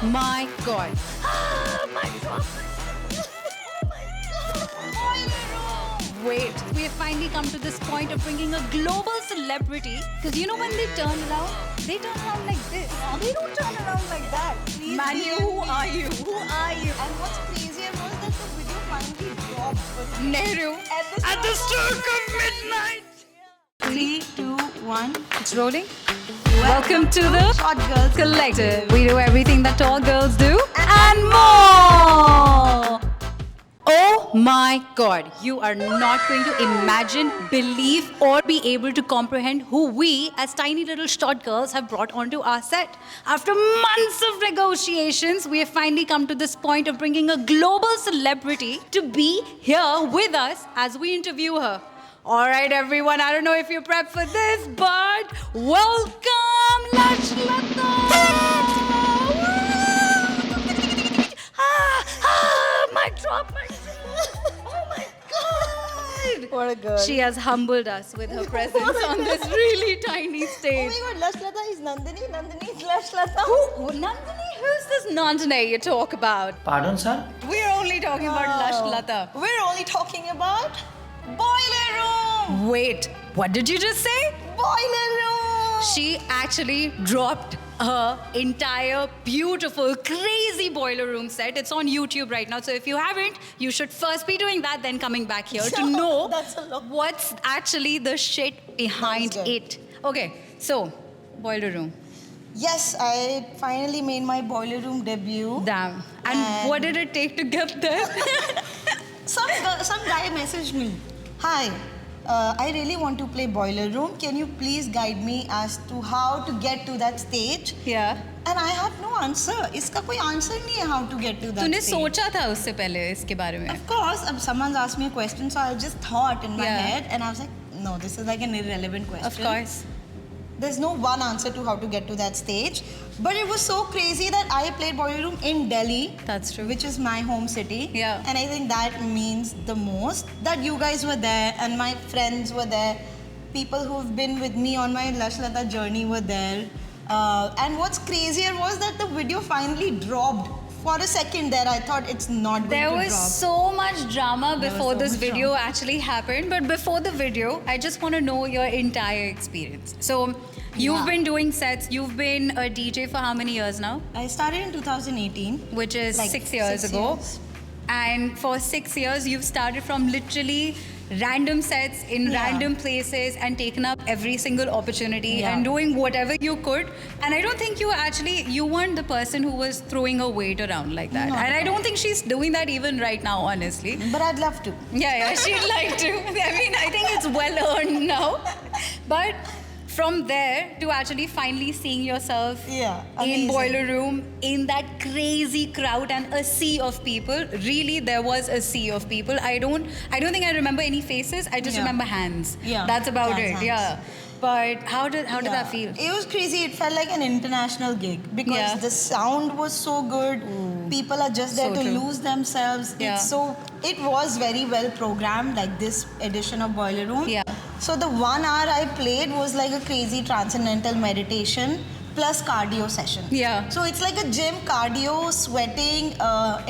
my God. Wait, we have finally come to this point of bringing a global celebrity. Because you know when they turn around like this. They don't turn around like that. Please Manu, DM who me. are you? Who are you? And what's crazier was that the video finally dropped. Nehru. At the stroke of midnight. 3, 2, 1. It's rolling. Welcome to the Short Girls Collective. We do everything that tall girls do and more. Oh my God, you are not going to imagine, believe, or be able to comprehend who we, as tiny little short girls, have brought onto our set. After months of negotiations, we have finally come to this point of bringing a global celebrity to be here with us as we interview her. All right, everyone, I don't know if you're prepped for this, but welcome, Lashlata! Mic drop, mic drop. Oh my God! What a girl. She has humbled us with her presence on this really tiny Oh stage. my God, Lashlata is Nandini. Nandini is Lashlata. Who? Nandini? Who's this Nandini you talk about? Pardon, sir? We're only talking about Lashlata. We're only talking about Boiler Room. Wait, what did you just say? Boiler Room. She actually dropped her entire beautiful, crazy Boiler Room set. It's on YouTube right now. So if you haven't, you should first be doing that, then coming back here to know That's a lot. what's actually the shit behind That's good. it. Okay, so Boiler Room. Yes, I finally made my Boiler Room debut. Damn. And what did it take to get there? Some guy messaged me. Hi, I really want to play Boiler Room. Can you please guide me as to how to get to that stage? Yeah. And I have no answer. इसका कोई answer नहीं है how to get to that तूने stage. सोचा था उससे पहले इसके बारे में? Of course, someone's asked me a question, so I just thought in my Yeah. head, and I was like, no, this is like an irrelevant question. Of course. There's no one answer to how to get to that stage. But it was so crazy that I played Boiler Room in Delhi. That's true. Which is my home city. Yeah. And I think that means the most. That you guys were there and my friends were there. People who've been with me on my Lashlata journey were there. And what's crazier was that the video finally dropped. For a second there, I thought it's not going There to was drop. so much drama before so this much video drama. actually happened. But before the video, I just want to know your entire experience. So, you've Yeah. been doing sets. You've been a DJ for how many years now? I started in 2018. Which is Like 6 years 6 ago. years. And for 6 years, you've started from literally random sets in Yeah. random places and taken up every single opportunity Yeah. and doing whatever you could. And I don't think you weren't the person who was throwing her weight around like that. Not And at I don't think she's doing that even right now, honestly. But I'd love to. Yeah, she'd like to. I mean, I think it's well earned now. But from there to actually finally seeing yourself Yeah, in amazing. Boiler Room, in that crazy crowd and a sea of people. Really, there was a sea of people. I don't think I remember any faces. I just Yeah. remember hands. Yeah, That's about that's it. hands. Yeah. But how did that Yeah. feel? It was crazy. It felt like an international gig because Yeah. the sound was so good. People are just there So to true. lose themselves. Yeah. It was very well programmed, like this edition of Boiler Room. Yeah. So the 1 hour I played was like a crazy transcendental meditation plus cardio session. Yeah. So it's like a gym cardio, sweating,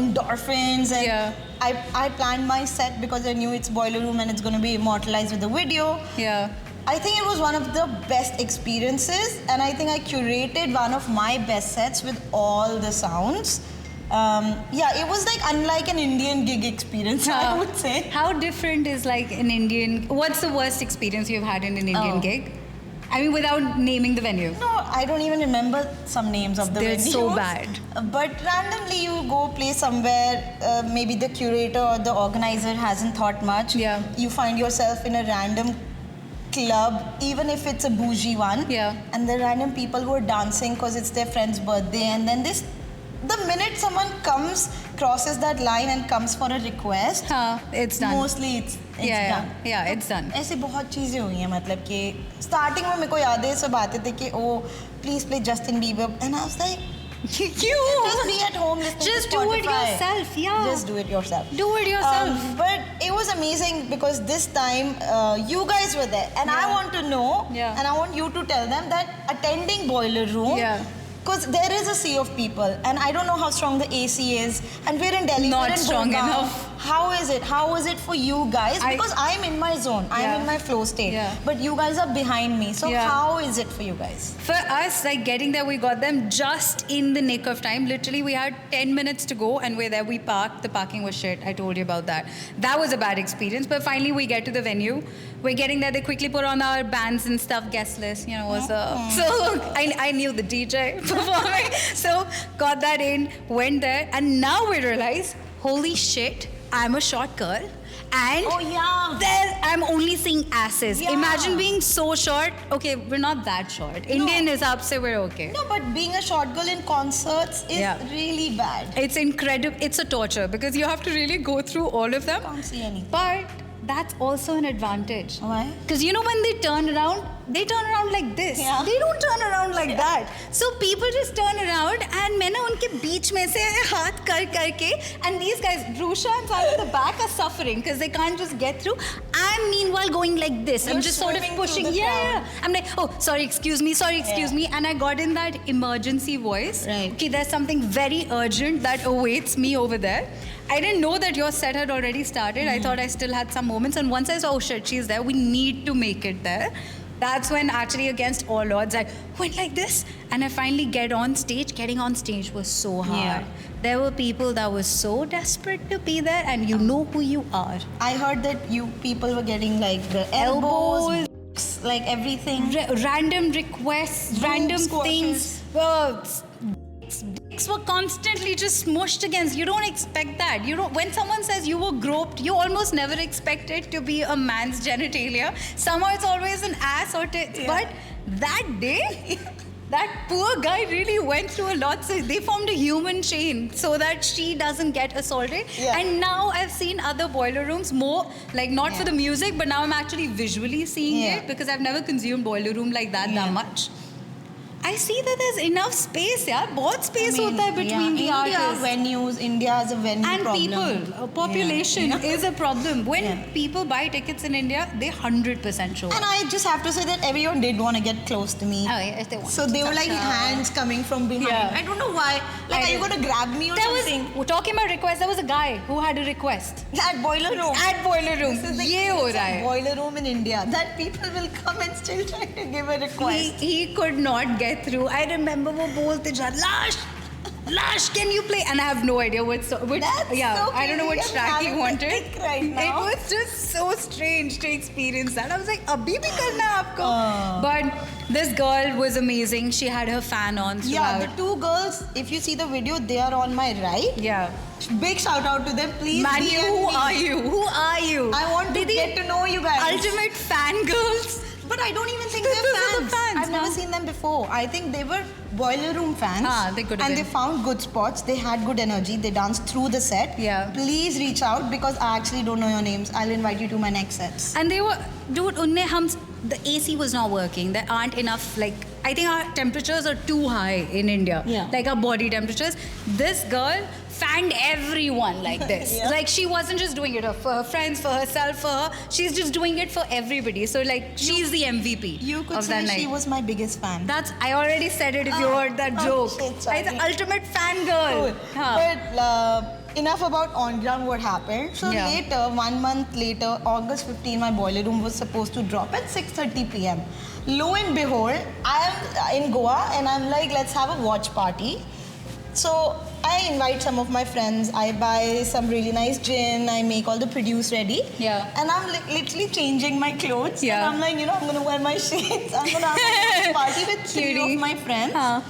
endorphins, and Yeah. I planned my set because I knew it's Boiler Room and it's going to be immortalized with the video. Yeah. I think it was one of the best experiences, and I think I curated one of my best sets with all the sounds. Yeah, it was like unlike an Indian gig experience, I would say. How different is like an Indian? What's the worst experience you've had in an Indian Oh. gig? I mean, without naming the venue. No, I don't even remember some names of the They're venues. so bad. But randomly you go play somewhere, maybe the curator or the organizer hasn't thought much. Yeah. You find yourself in a random club, even if it's a bougie one. Yeah. And the random people who are dancing because it's their friend's birthday, and then the minute someone crosses that line and comes for a request, It's done. mostly it's done. Yeah, it's done. ऐसे बहुत चीज़ें हुई हैं, मतलब कि starting में मेरे को याद है सब आते थे कि oh please play Justin Bieber and I was like just be at home listening Just to do it Spotify. yourself, yeah. Just do it yourself. Do it yourself. But it was amazing because this time you guys were there, and I Yeah. want to know, Yeah. and I want you to tell them that attending Boiler Room Yeah. Because there is a sea of people, and I don't know how strong the AC is. And we're in Delhi, Not we're in strong Gurgaon. enough. How is it? How is it for you guys? Because I'm in my zone. I'm Yeah. in my flow state. Yeah. But you guys are behind me. So Yeah. how is it for you guys? For us, like getting there, we got them just in the nick of time. Literally, we had 10 minutes to go, and we're there. We parked. The parking was shit. I told you about that. That was a bad experience. But finally, we get to the venue. We're getting there. They quickly put on our bands and stuff, guest list. You know, what's up? So I knew the DJ performing. So got that in, went there, and now we realize, holy shit, I'm a short girl. And Oh, yeah. there I'm only seeing asses. Yeah. Imagine being so short. Okay, we're not that short. Indian is up, so we're okay. No, but being a short girl in concerts is Yeah. really bad. It's incredible. It's a torture because you have to really go through all of them. Can't see anything. But that's also an advantage. Why? Because you know when they turn around like this. Yeah. They don't turn around like that. So people just turn around and मैंने उनके बीच में से हाथ करके and these guys, Rusha and Sai at the back are suffering because they can't just get through. I'm meanwhile going like this. I'm You're just sort of swimming through pushing. the crowd. I'm like, oh, sorry, excuse me, and I got in that emergency voice. Right. Okay, there's something very urgent that awaits me over there. I didn't know that your set had already started. I thought I still had some moments. And once I saw, oh shit, she's there. We need to make it there. That's when actually against all odds, I went like this. And I finally get on stage. Getting on stage was so hard. Yeah. There were people that were so desperate to be there and you know who you are. I heard that you people were getting like the elbows, like everything. Random requests, random squashes. things. Dicks were constantly just smushed against. You don't expect that. You don't. When someone says you were groped, you almost never expect it to be a man's genitalia. Somehow it's always an ass or tits. Yeah. But that day, that poor guy really went through a lot. So they formed a human chain so that she doesn't get assaulted. Yeah. And now I've seen other boiler rooms more like not for the music, but now I'm actually visually seeing Yeah. it because I've never consumed boiler room like that Yeah. much. I see that there's enough space, yeah. बहुत space होता है between the India artists. venues, India has a venue And problem. people, population Yeah. is a problem. When Yeah. people buy tickets in India, they 100% show And up. I just have to say that everyone did want to get close to me. Oh, yeah, if they want So to they were like touch up. hands coming from behind. Yeah. I don't know why. Like, are you did. going to grab me or There something? was, talking about requests, there was a guy who had a request. At boiler room. At boiler room. This is the ये हो crazy रहा है. boiler room in India that people will come and still try to give a request. He could not get through. I remember वो बोलते जा Lash, can you play? And I have no idea which That's yeah, so I don't know which crazy. track I'm he having a wanted. tick right It now. was just so strange to experience that. I was like, abhi bhi karna hai aapko. But this girl was amazing. She had her fan on Yeah, throughout. the two girls, if you see the video, they are on my right. Yeah. Big shout out to them. Please Manu, DM who me. are you? Who are you? I want to Didi, get to know you guys. ultimate fangirls. But I don't even think Those they're are fans. the fans, I've never no? seen them before. I think they were boiler room fans. They could have and been. they found good spots. They had good energy. They danced through the set. Yeah. Please reach out because I actually don't know your names. I'll invite you to my next sets. And they were, dude, the AC was not working. There aren't enough, like, I think our temperatures are too high in India. Yeah. Like our body temperatures. This girl fanned everyone like this. Yeah. Like she wasn't just doing it for her friends, for herself, for her. She's just doing it for everybody. So like, she's the MVP You could of say that night. she was my biggest fan. I already said it if you heard that joke. shit, sorry. I'm the ultimate fangirl. Cool. Huh. But enough about on ground what happened. So Yeah. later, 1 month later, August 15, my boiler room was supposed to drop at 6:30 p.m. Lo and behold, I am in Goa and I'm like, let's have a watch party. So I invite some of my friends. I buy some really nice gin. I make all the produce ready. Yeah. And I'm literally changing my clothes. Yeah. And I'm like, I'm gonna wear my shades. I'm gonna have a watch party with 3 Cutie. of my friends. Huh.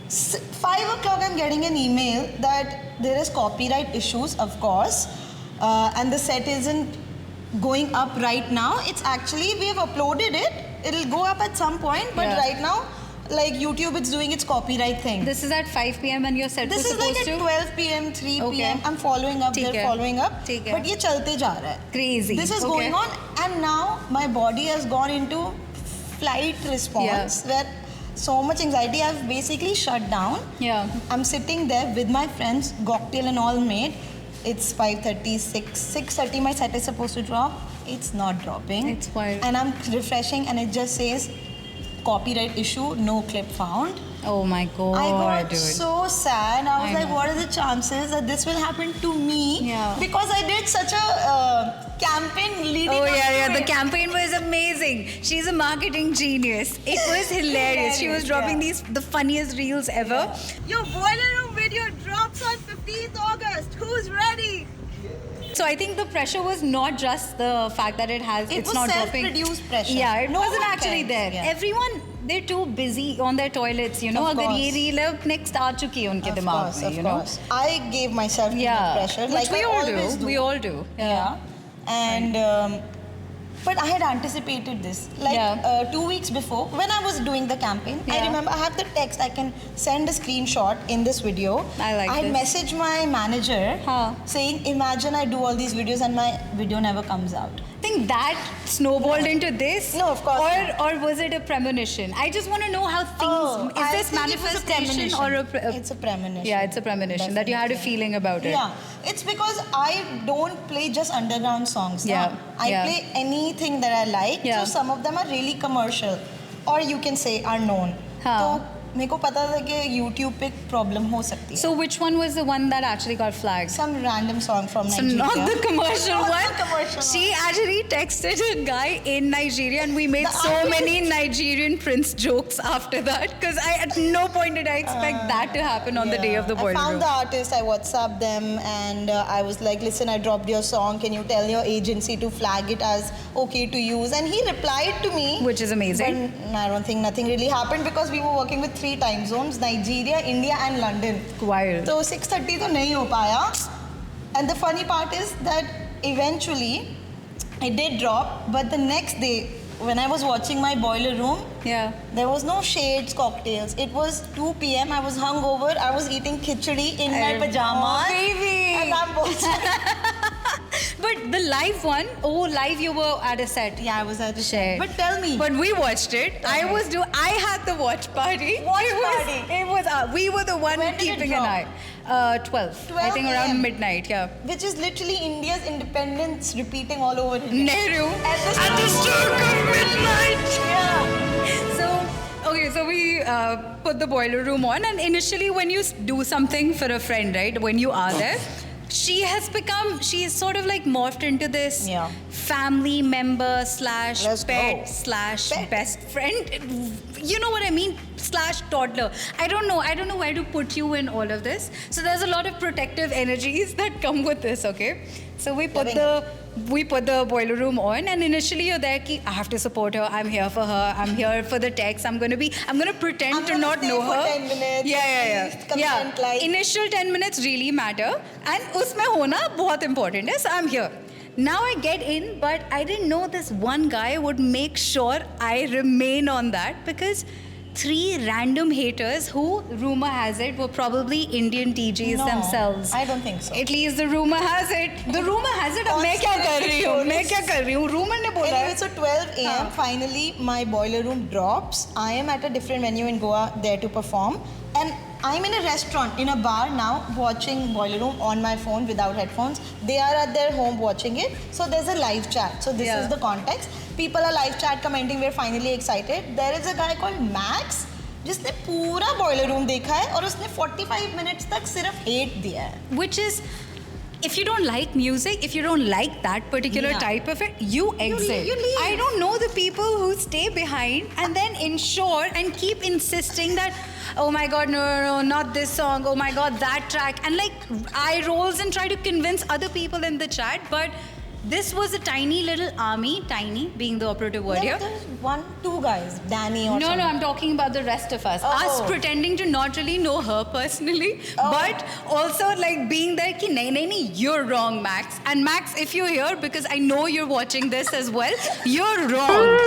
5 o'clock, I'm getting an email that there is copyright issues, of course, and the set isn't going up right now. It's actually, we have uploaded it. It'll go up at some point, but Yeah. right now, like YouTube, it's doing its copyright thing. This is at 5 p.m. and your set This was is like supposed at to? 12 p.m., 3 Okay. p.m. I'm following up, ठीक they're है. following up. ठीक है. But ये चलते जा रहा है. Crazy. This is Okay. going on, and now my body has gone into flight response where so much anxiety. I've basically shut down. Yeah. I'm sitting there with my friends, cocktail and all made. It's 5:30, 6:30. My set is supposed to drop. It's not dropping. It's wild. And I'm refreshing, and it just says copyright issue, no clip found. Oh my god, I got dude. so sad. I was I like, know. what are the chances that this will happen to me? Yeah. Because I did such a campaign leading Oh up yeah, to yeah. The it. campaign was amazing. She's a marketing genius. It was hilarious. She was Hilarious, dropping yeah. the funniest reels ever. Your boiler room video drops on 15th August. Who's ready? So I think the pressure was not just the fact that it's was not dropping. self-produced pressure. Yeah, it No wasn't one actually cares. there. Yeah. Everyone, they're too busy on their toilets, you know. Of अगर course. ये reel अब next आ चुकी है उनके दिमाग में, you know. I gave myself Yeah, pressure, which like we I all always do. We all do. Yeah. And but I had anticipated this. Like Yeah. 2 weeks before, when I was doing the campaign, I Yeah. remember I have the text. I can send a screenshot in this video. I like had this. messaged my manager Huh. saying, "Imagine I do all these videos and my video never comes out." I think that snowballed into this. No, of course Or was it a premonition? I just want to know how things. I Is this think it was a manifestation premonition. or a? It's a premonition. Yeah, it's a premonition that you had a Definitely. feeling about it. Yeah, it's because I don't play just underground songs. Yeah, Na? I yeah. play anything that I like. Yeah. So some of them are really commercial, or you can say are known. हाँ. तो मेरे को पता था कि YouTube पे problem हो सकती है. So which one was the one that actually got flagged? Some random song from So Nigeria. not the commercial Not one. the commercial She actually texted a guy in Nigeria, and we made The so artist- many Nigerian Prince jokes after that. Because at no point did I expect that to happen on the day of the I boiler found room. the artist, I WhatsApped them, and I was like, listen, I dropped your song. Can you tell your agency to flag it as okay to use? And he replied to me. Which is amazing. But I don't think nothing really happened because we were working with 3 time zones, Nigeria, India and London. Wild. So 6:30 तो नहीं हो पाया. And the funny part is that eventually it did drop, but the next day when I was watching my boiler room, Yeah. there was no shades cocktails. It was 2 p.m. I was hungover. I was eating khichdi in my pajamas. Oh, baby. And I'm watching. But the live one, live you were at a set. Yeah, I was at the Shit. But tell me. But we watched it. I had the watch party. Watch It was- party. It was. We were the one When did it keeping an drop? eye. 12. 12 I think around AM. midnight. Yeah. which is literally India's independence repeating all over again. Nehru. At the stroke of midnight. Yeah. So we put the boiler room on, and initially when you do something for a friend, right? When you are there, she is sort of like morphed into this Yeah. family member / Let's pet go. / Pet. best friend. You know what I mean? / toddler. I don't know where to put you in all of this. So there's a lot of protective energies that come with this. Okay. So we put the boiler room on, and initially you're there ki, I have to support her, I'm here for her, I'm here for the text, I'm gonna pretend I'm to gonna not stay know for her. 10 minutes, Yeah. at least, consent, like- Initial 10 minutes really matter, and usme hona bahut important hai, so I'm here. Now I get in, but I didn't know this one guy would make sure I remain on that, because 3 random haters who, rumor has it, were probably Indian TGs No, themselves. I don't think so. At least the rumor has it. The rumor has it. अब मैं क्या कर रही हूँ? मैं क्या कर रही हूँ? Rumor ने बोला Anyway, है. so 12 a.m. finally my boiler room drops. I am at a different venue in Goa there to perform, and I'm in a restaurant, in a bar now, watching boiler room on my phone without headphones. They are at their home watching it. So there's a live chat. So this Yeah. is the context. People are live chat commenting. We're finally excited. There is a guy called Max, जिसने पूरा boiler room देखा है और उसने 45 minutes तक सिर्फ hate दिया है. Which is, if you don't like music, if you don't like that particular Yeah. type of it, you exit. you leave. I don't know the people who stay behind and then ensure and keep insisting that, oh my god, no, not this song, oh my god, that track, and like eye rolls and try to convince other people in the chat. But this was a tiny little army, tiny being the operative word here. There's 2 guys, Danny or No, something. I'm talking about the rest of us. Oh. Us pretending to not really know her personally, Oh. but also like being there ki nahi, you're wrong, Max. And Max, if you're here, because I know you're watching this as well, you're wrong.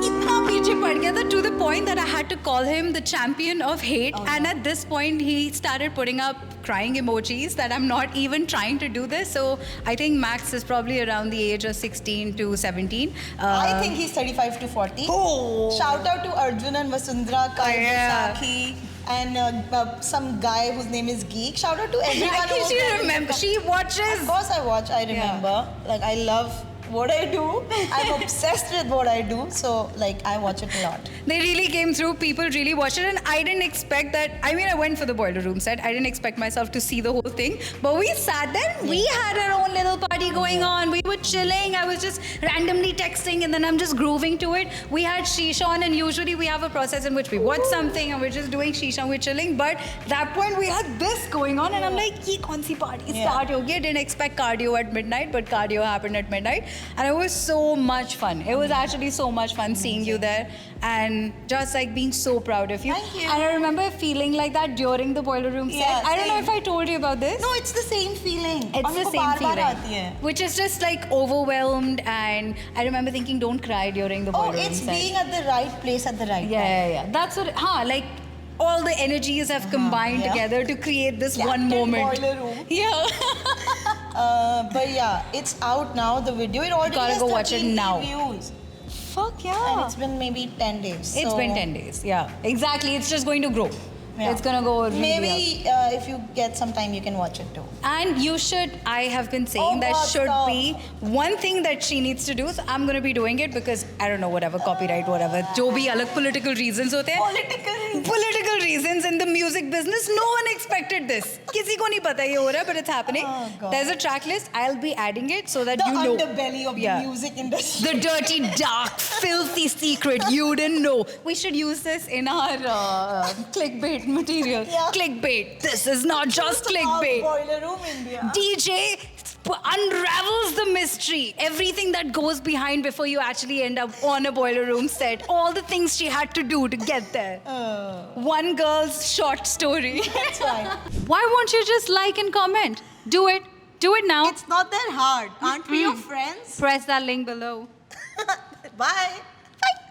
इतना पीछे पड़ गया था to the point that I had to call him the champion of hate. Oh, and no. at this point, he started putting up crying emojis that I'm not even trying to do this. So I think Max is probably around the age of 16 to 17. I think he's 35 to 40. Oh. Shout out to Arjun and Vasundhara, Kyle Yeah. Sakhi, and some guy whose name is Geek. Shout out to everyone. I think who she was there. remember. She watches. Of course I watch, I remember. Like I love what I do. I'm obsessed with what I do. So like I watch it a lot. They really came through. People really watched it, and I didn't expect that. I mean, I went for the boiler room set. I didn't expect myself to see the whole thing, but we sat there. We had our own little party going on. We were chilling. I was just randomly texting, and then I'm just grooving to it. We had shisha on, and usually we have a process in which we watch something and we're just doing shisha and we're chilling. But that point we had this going on, and I'm like, "Ye kaun si party start ho gayi?" Didn't expect cardio at midnight, but cardio happened at midnight, and it was so much fun. It was actually so much fun seeing you there, and just like being so proud of you. Thank you. And I remember feeling like that during the boiler room set. Yeah, I don't know if same. I told you about this. No, it's the same feeling. It's the हमको same बार-बार आती feeling, है. which is just like overwhelmed, and I remember thinking, don't cry during the Oh, boiler room it's set. being at the right place at the right Yeah, time. yeah, yeah. That's what, like all the energies have combined yeah. together to create this one Captain moment. Boiler Room. Yeah. But yeah, it's out now. The video. It already Gotta has go watch it 13K now. views, Fuck yeah. and it's been maybe 10 days. It's so been 10 days. Yeah, exactly. It's just going to grow. yeah. It's gonna go really up. Maybe if you get some time, you can watch it too. And you should, I have been saying Oh that God, should stop. be one thing that she needs to do. So I'm going to be doing it because I don't know, whatever, copyright, whatever. जो भी अलग political reasons होते हैं. Political reasons in the music business. No one expected this. किसी को नहीं पता ये हो रहा है, but it's happening. Oh, God. There's a track list. I'll be adding it so that The you know. underbelly of Yeah. the music industry. The dirty, dark, filthy secret you didn't know. We should use this in our clickbait material. Yeah. Clickbait. This is not just Our clickbait. Boiler Room India. DJ unravels the mystery. Everything that goes behind before you actually end up on a boiler room set. All the things she had to do to get there. One girl's short story. That's right. Why won't you just like and comment? Do it. Do it now. It's not that hard. Aren't we your friends? Press that link below. Bye.